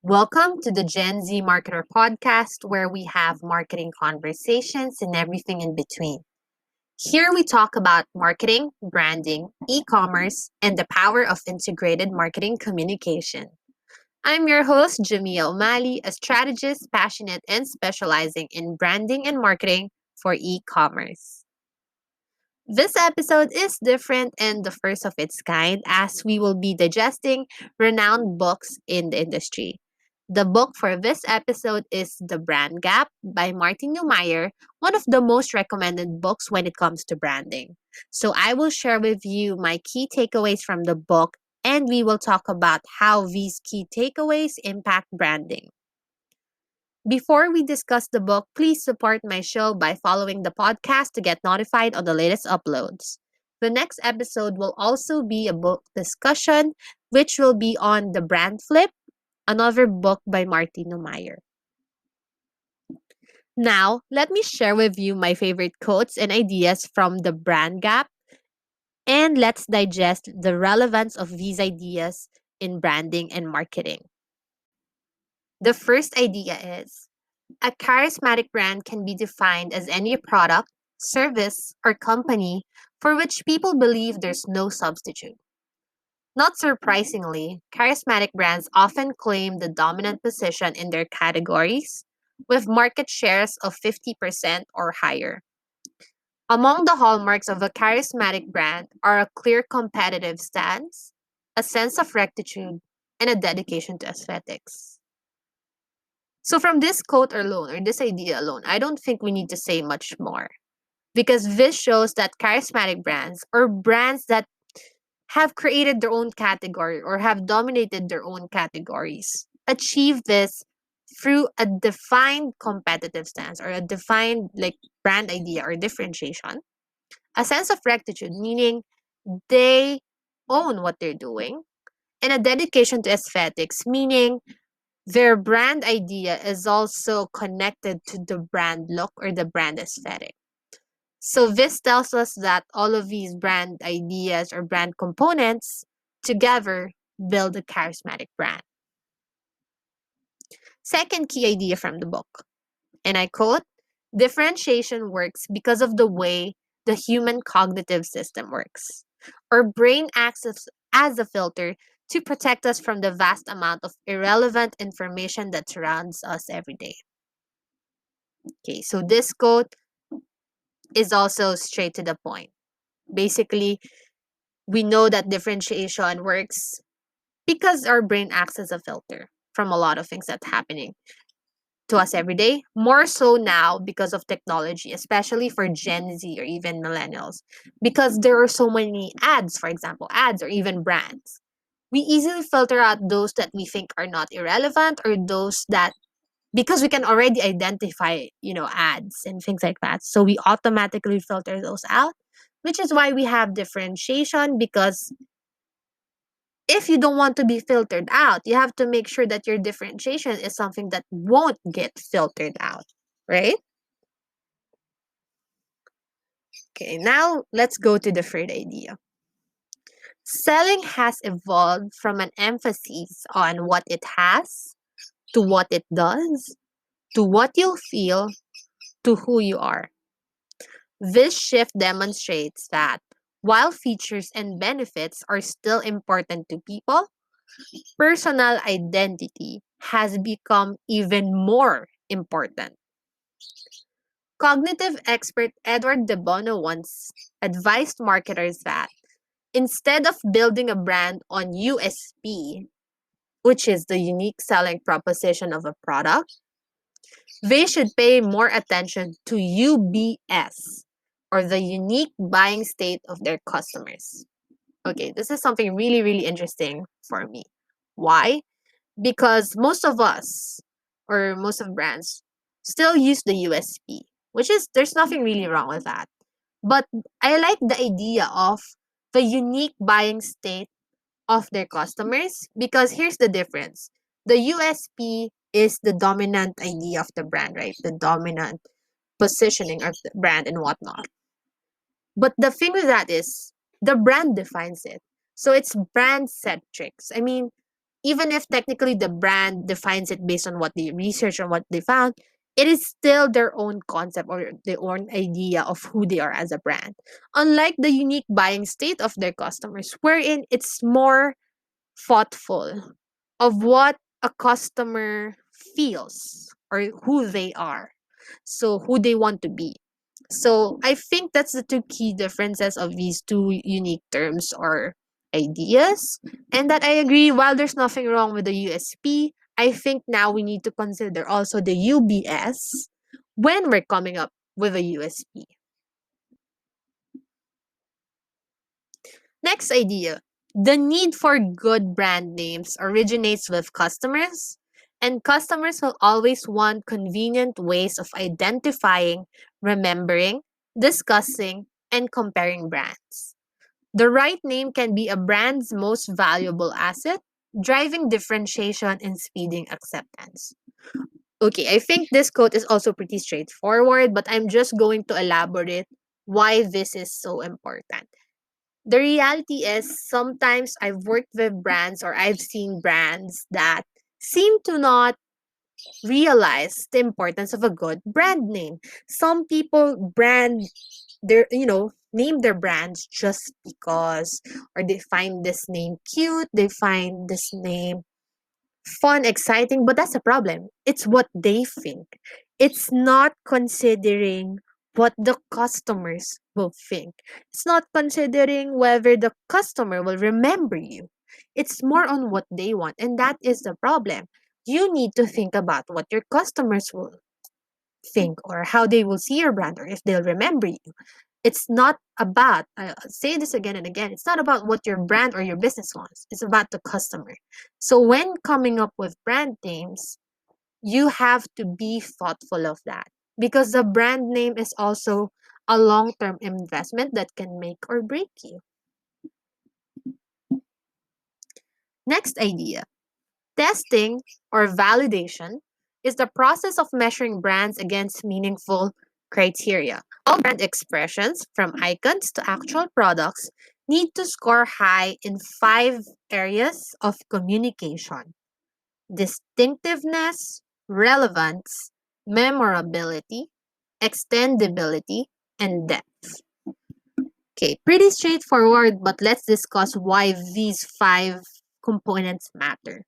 Welcome to the Gen Z Marketer podcast, where we have marketing conversations and everything in between. Here we talk about marketing, branding, e commerce, and the power of integrated marketing communication. I'm your host, Jamia O'Malley, a strategist passionate and specializing in branding and marketing for e commerce. This episode is different and the first of its kind as we will be digesting renowned books in the industry. The book for this episode is The Brand Gap by Marty Neumeier, one of the most recommended books when it comes to branding. So I will share with you my key takeaways from the book and we will talk about how these key takeaways impact branding. Before we discuss the book, please support my show by following the podcast to get notified on the latest uploads. The next episode will also be a book discussion, which will be on The Brand Flip, another book by Marty Neumeier. Now, let me share with you my favorite quotes and ideas from The Brand Gap, and let's digest the relevance of these ideas in branding and marketing. The first idea is a charismatic brand can be defined as any product, service, or company for which people believe there's no substitute. Not surprisingly, charismatic brands often claim the dominant position in their categories, with market shares of 50% or higher. Among the hallmarks of a charismatic brand are a clear competitive stance, a sense of rectitude, and a dedication to aesthetics. So, from this quote alone, or this idea alone, I don't think we need to say much more because this shows that charismatic brands or brands that have created their own category or have dominated their own categories achieve this through a defined competitive stance or a defined brand idea or differentiation, a sense of rectitude, meaning they own what they're doing, and a dedication to aesthetics, meaning their brand idea is also connected to the brand look or the brand aesthetic. So this tells us that all of these brand ideas or brand components together build a charismatic brand. Second key idea from the book, and I quote, differentiation works because of the way the human cognitive system works. Our brain acts as a filter to protect us from the vast amount of irrelevant information that surrounds us every day. Okay, so this quote is also straight to the point. Basically, we know that differentiation works because our brain acts as a filter from a lot of things that's happening to us every day, more so now because of technology, especially for Gen Z or even millennials, because there are so many ads, for example, ads or even brands. We easily filter out those that we think are not irrelevant or those that because we can already identify, ads and things like that. So we automatically filter those out, which is why we have differentiation because if you don't want to be filtered out, you have to make sure that your differentiation is something that won't get filtered out, right? Okay, now let's go to the third idea. Selling has evolved from an emphasis on what it has, to what it does, to what you'll feel, to who you are. This shift demonstrates that while features and benefits are still important to people, personal identity has become even more important. Cognitive expert Edward de Bono once advised marketers that instead of building a brand on USP, which is the unique selling proposition of a product, they should pay more attention to UBS, or the unique buying state of their customers. Okay, this is something really, really interesting for me. Why? Because most of us, or most of brands, still use the USP, which is, there's nothing really wrong with that. But I like the idea of the unique buying state of their customers because here's the difference. The USP is the dominant idea of the brand, right? The dominant positioning of the brand and whatnot. But the thing with that is the brand defines it. So it's brand centric. I mean, Even if technically the brand defines it based on what they research or what they found, it is still their own concept or their own idea of who they are as a brand. Unlike the unique buying state of their customers, wherein it's more thoughtful of what a customer feels or who they are, so who they want to be. So I think that's the two key differences of these two unique terms or ideas. And that I agree, while there's nothing wrong with the USP, I think now we need to consider also the UBS when we're coming up with a USP. Next idea. The need for good brand names originates with customers, and customers will always want convenient ways of identifying, remembering, discussing, and comparing brands. The right name can be a brand's most valuable asset, driving differentiation and speeding acceptance. Okay, I think this quote is also pretty straightforward, but I'm just going to elaborate why this is so important. The reality is sometimes I've worked with brands or I've seen brands that seem to not realize the importance of a good brand name. Some people brand their, name their brands just because, or they find this name cute, they find this name fun, exciting, but that's a problem. It's what they think. It's not considering what the customers will think. It's not considering whether the customer will remember you. It's more on what they want, and that is the problem. You need to think about what your customers will think or how they will see your brand or if they'll remember you. It's not about, I say this again and again, it's not about what your brand or your business wants. It's about the customer. So when coming up with brand names, you have to be thoughtful of that because the brand name is also a long-term investment that can make or break you. Next idea. Testing or validation is the process of measuring brands against meaningful criteria. All brand expressions, from icons to actual products, need to score high in five areas of communication: distinctiveness, relevance, memorability, extendability, and depth. Okay, pretty straightforward, but let's discuss why these five components matter.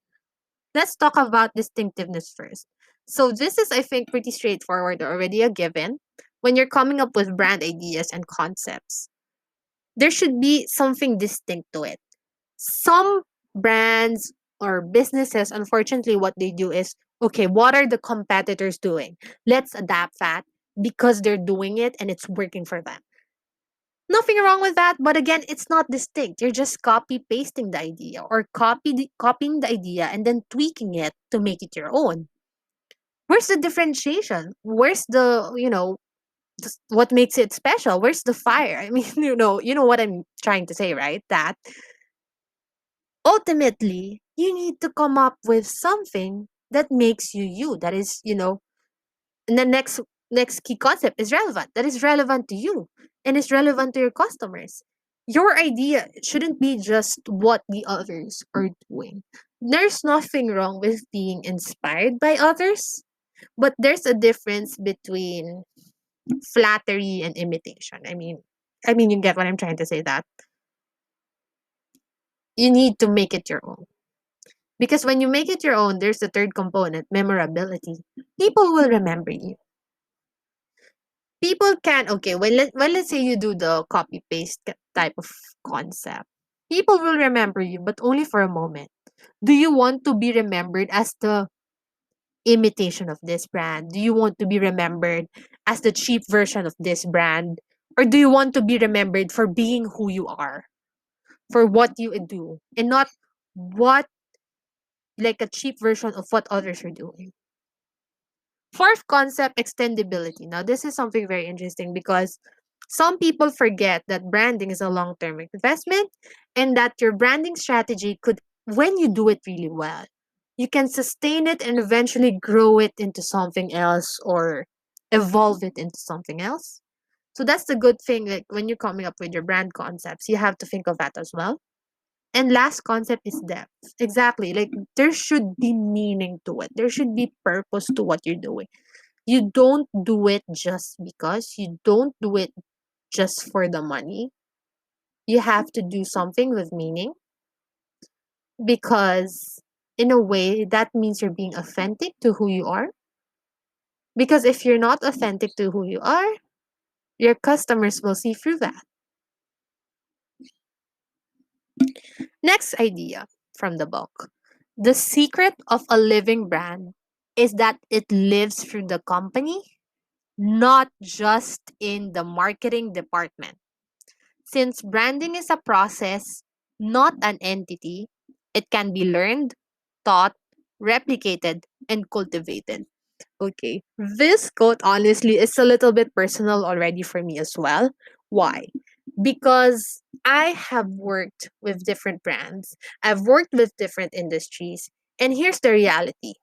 Let's talk about distinctiveness first. So this is, I think, pretty straightforward, already a given. When you're coming up with brand ideas and concepts, there should be something distinct to it. Some brands or businesses, unfortunately, what they do is, okay, what are the competitors doing? Let's adapt that because they're doing it and it's working for them. Nothing wrong with that, but again, it's not distinct. You're just copy pasting the idea or copying the idea and then tweaking it to make it your own. Where's the differentiation? Where's the, what makes it special? Where's the fire? I mean, you know what I'm trying to say, right? That ultimately you need to come up with something that makes you you. That is, and the next key concept is relevant. That is relevant to you and is relevant to your customers. Your idea shouldn't be just what the others are doing. There's nothing wrong with being inspired by others, but there's a difference between flattery and imitation. I mean you get what I'm trying to say, that you need to make it your own. Because when you make it your own, there's the third component, memorability. People will remember you. People can, okay, let's say you do the copy paste type of concept. People will remember you, but only for a moment. Do you want to be remembered as the imitation of this brand? Do you want to be remembered as the cheap version of this brand? Or do you want to be remembered for being who you are, for what you do, and not what, like a cheap version of what others are doing? Fourth concept, extendability. Now, this is something very interesting because some people forget that branding is a long term investment and that your branding strategy could, when you do it really well, you can sustain it and eventually grow it into something else or evolve it into something else. So that's the good thing. Like when you're coming up with your brand concepts, you have to think of that as well. And last concept is depth. Exactly. Like there should be meaning to it. There should be purpose to what you're doing. You don't do it just because. You don't do it just for the money. You have to do something with meaning because in a way that means you're being authentic to who you are. Because if you're not authentic to who you are, your customers will see through that. Next idea from the book. The secret of a living brand is that it lives through the company, not just in the marketing department. Since branding is a process, not an entity, it can be learned, taught, replicated, and cultivated. Okay. This quote honestly is a little bit personal already for me as well. Why? Because I have worked with different brands, I've worked with different industries, and here's the reality: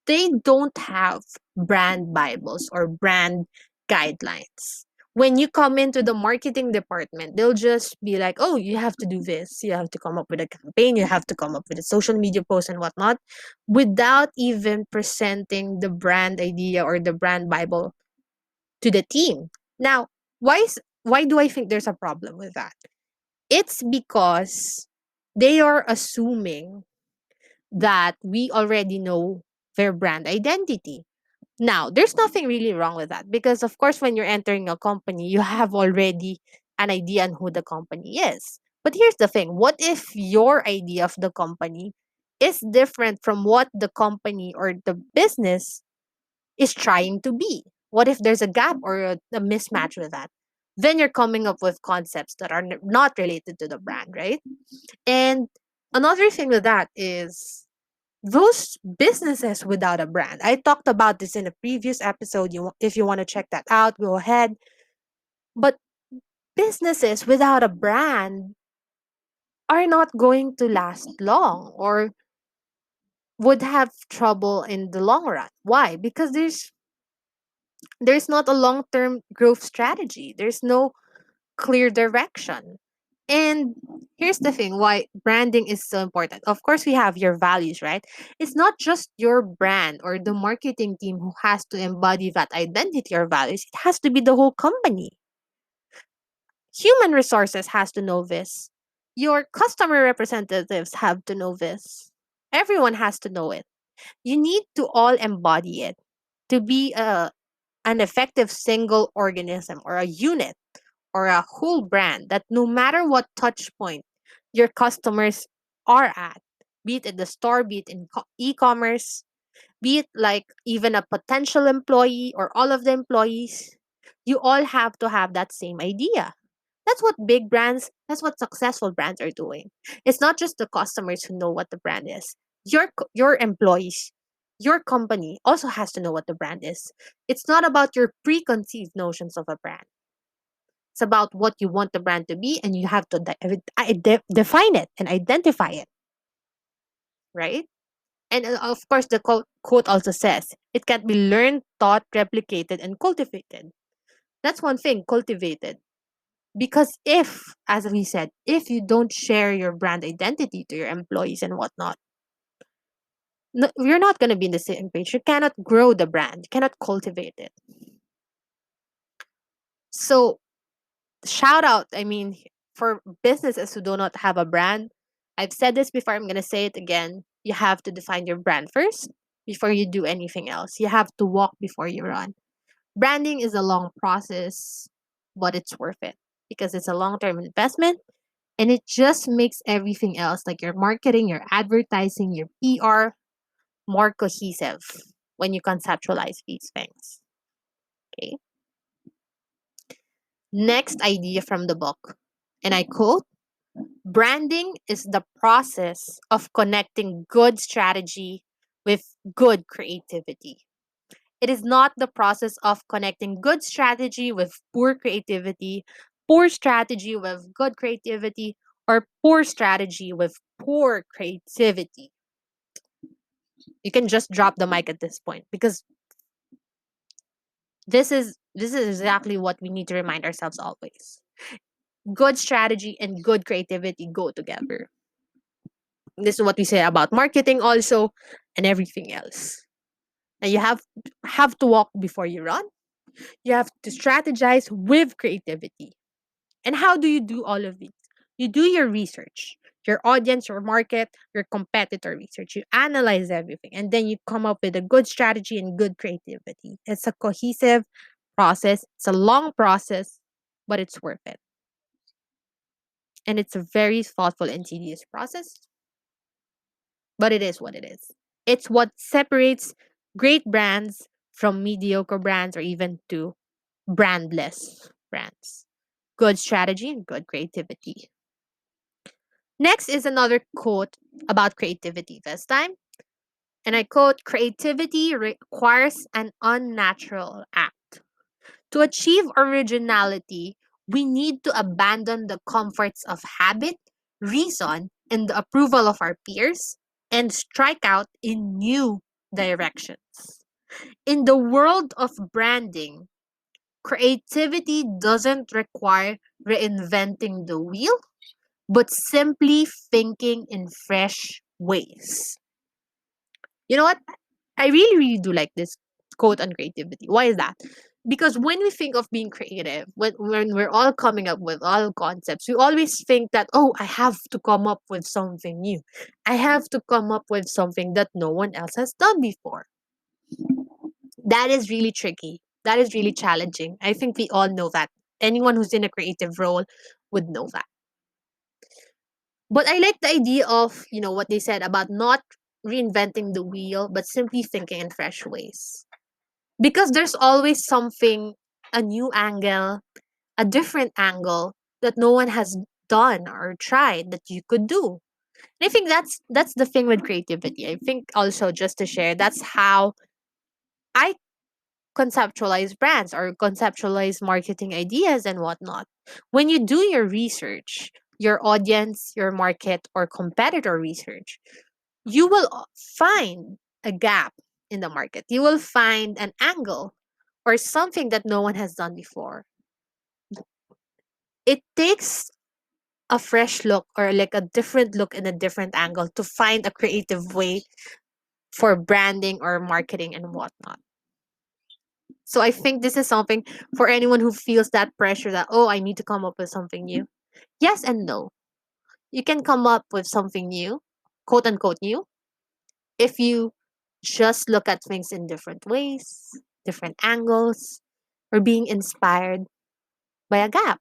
they don't have brand Bibles or brand guidelines. When you come into the marketing department, they'll just be like, oh, you have to do this. You have to come up with a campaign. You have to come up with a social media post and whatnot without even presenting the brand idea or the brand Bible to the team. Now, why do I think there's a problem with that? It's because they are assuming that we already know their brand identity. Now, there's nothing really wrong with that because, of course, when you're entering a company, you have already an idea on who the company is. But here's the thing: what if your idea of the company is different from what the company or the business is trying to be? What if there's a gap or a mismatch with that? Then you're coming up with concepts that are not related to the brand, right? And another thing with that is those businesses without a brand. I talked about this in a previous episode. If you want to check that out, go ahead. But businesses without a brand are not going to last long or would have trouble in the long run. Why? Because there's not a long-term growth strategy. There's no clear direction. And here's the thing why branding is so important. Of course, we have your values, right? It's not just your brand or the marketing team who has to embody that identity or values, it has to be the whole company. Human resources has to know this. Your customer representatives have to know this. Everyone has to know it. You need to all embody it to be an effective single organism or a unit or a whole brand that no matter what touch point your customers are at, be it in the store, be it in e-commerce, be it like even a potential employee or all of the employees, you all have to have that same idea. That's what big brands, that's what successful brands are doing. It's not just the customers who know what the brand is. Your employees, your company also has to know what the brand is. It's not about your preconceived notions of a brand. It's about what you want the brand to be, and you have to define it and identify it, right? And of course, the quote also says it can be learned, taught, replicated, and cultivated. That's one thing, cultivated. Because if, as we said, if you don't share your brand identity to your employees and whatnot, no, you're not going to be in the same page. You cannot grow the brand, you cannot cultivate it. So shout out, I mean, for businesses who do not have a brand, I've said this before, I'm going to say it again. You have to define your brand first before you do anything else. You have to walk before you run. Branding is a long process, but it's worth it because it's a long term investment and it just makes everything else, like your marketing, your advertising, your PR, more cohesive when you conceptualize these things. Okay. Next idea from the book, and I quote: branding is the process of connecting good strategy with good creativity. It is not the process of connecting good strategy with poor creativity, poor strategy with good creativity, or poor strategy with poor creativity. You can just drop the mic at this point because this is exactly what we need to remind ourselves always. good strategy and good creativity go together. This is what we say about marketing also and everything else. And you have to walk before you run. You have to strategize with creativity. And how do you do all of these? You do your research, your audience, your market, your competitor research. You analyze everything and then you come up with a good strategy and good creativity. It's a cohesive process. It's a long process, but it's worth it. And it's a very thoughtful and tedious process, but it is what it is. It's what separates great brands from mediocre brands or even to brandless brands. Good strategy and good creativity. Next is another quote about creativity this time. And I quote, creativity requires an unnatural act. To achieve originality, we need to abandon the comforts of habit, reason, and the approval of our peers and strike out in new directions. In the world of branding, creativity doesn't require reinventing the wheel, but simply thinking in fresh ways. You know what? I really, really do like this quote on creativity. Why is that? Because when we think of being creative, when we're all coming up with all concepts, we always think that, oh, I have to come up with something new. I have to come up with something that no one else has done before. That is really tricky. That is really challenging. I think we all know that. Anyone who's in a creative role would know that. But I like the idea of, what they said about not reinventing the wheel, but simply thinking in fresh ways. Because there's always something, a new angle, a different angle that no one has done or tried that you could do. And I think that's the thing with creativity. I think also just to share, that's how I conceptualize brands or conceptualize marketing ideas and whatnot. When you do your research, your audience, your market, or competitor research, you will find a gap in the market. You will find an angle or something that no one has done before. It takes a fresh look or like a different look in a different angle to find a creative way for branding or marketing and whatnot. So I think this is something for anyone who feels that pressure that, oh, I need to come up with something new. Yes and no. You can come up with something new, quote unquote new, if you just look at things in different ways, different angles, or being inspired by a gap,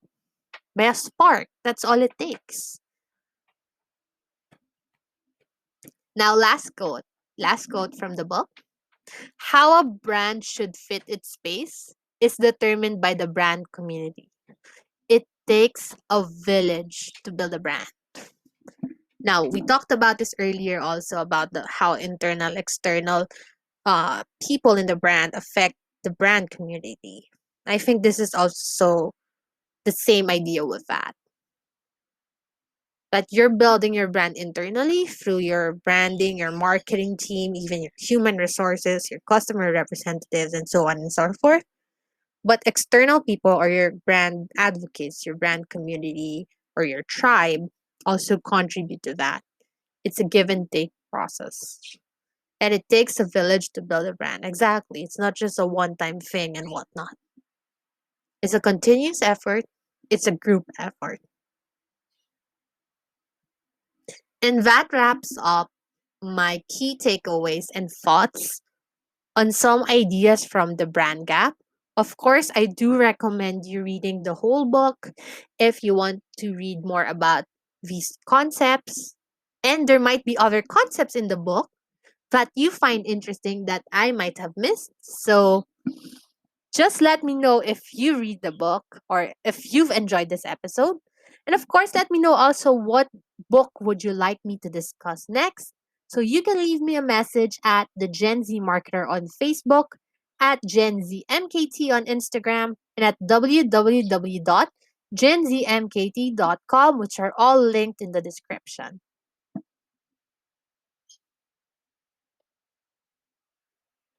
by a spark. That's all it takes. Now, last quote. Last quote from the book. How a brand should fit its space is determined by the brand community. It takes a village to build a brand. Now, we talked about this earlier also about how internal, external people in the brand affect the brand community. I think this is also the same idea with that. That you're building your brand internally through your branding, your marketing team, even your human resources, your customer representatives, and so on and so forth. But external people or your brand advocates, your brand community, or your tribe also contribute to that. It's a give and take process. And it takes a village to build a brand. Exactly. It's not just a one time thing and whatnot. It's a continuous effort, it's a group effort. And that wraps up my key takeaways and thoughts on some ideas from the brand gap. Of course, I do recommend you reading the whole book if you want to read more about these concepts. And there might be other concepts in the book that you find interesting that I might have missed. So just let me know if you read the book or if you've enjoyed this episode. And of course, let me know also what book would you like me to discuss next. So you can leave me a message at the Gen Z Marketer on Facebook, at Gen Z MKT on Instagram, and at www.genzmkt.com, which are all linked in the description.